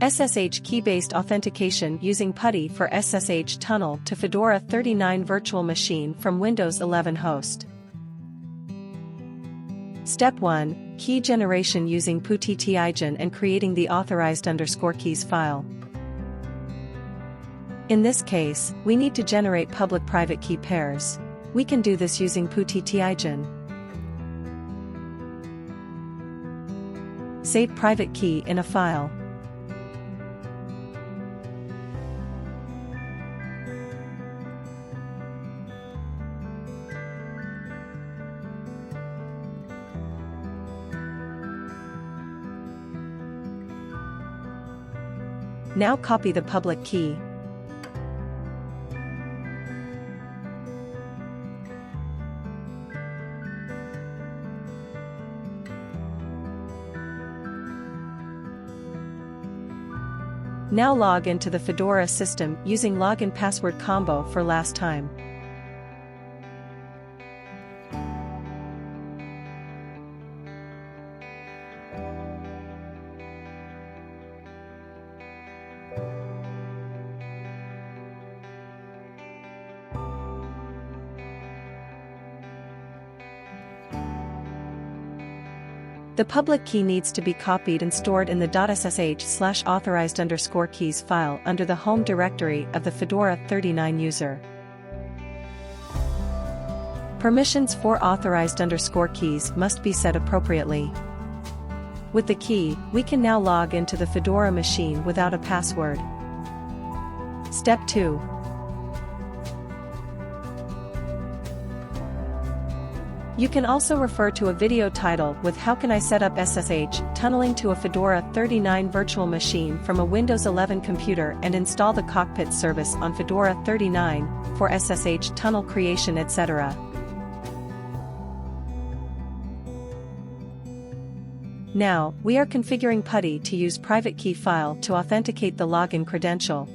SSH key-based authentication using PuTTY for SSH Tunnel to Fedora 39 virtual machine from Windows 11 host. Step 1. Key generation using PuTTY and creating the authorized_keys file. In this case, we need to generate public-private key pairs. We can do this using PuTTY. Save private key in a file. Now copy the public key. Now log into the Fedora system using login password combo for last time. The public key needs to be copied and stored in the .ssh/authorized_keys file under the home directory of the Fedora 39 user. Permissions for authorized_keys must be set appropriately. With the key, we can now log into the Fedora machine without a password. Step 2. You can also refer to a video title with How Can I Set Up SSH Tunneling to a Fedora 39 Virtual Machine from a Windows 11 Computer and Install the Cockpit Service on Fedora 39 for SSH Tunnel Creation, etc. Now, we are configuring PuTTY to use private key file to authenticate the login credential.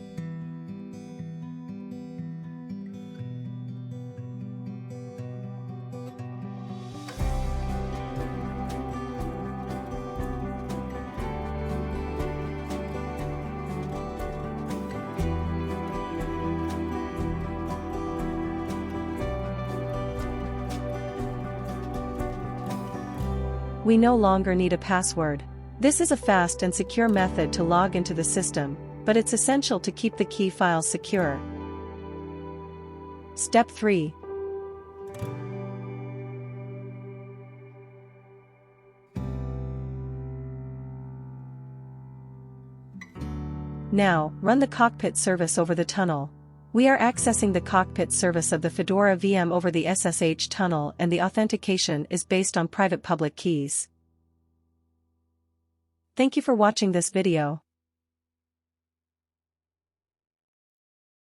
We no longer need a password. This is a fast and secure method to log into the system, but it's essential to keep the key files secure. Step 3. Now, run the cockpit service over the tunnel. We are accessing the cockpit service of the Fedora VM over the SSH tunnel, and the authentication is based on private public keys. Thank you for watching this video.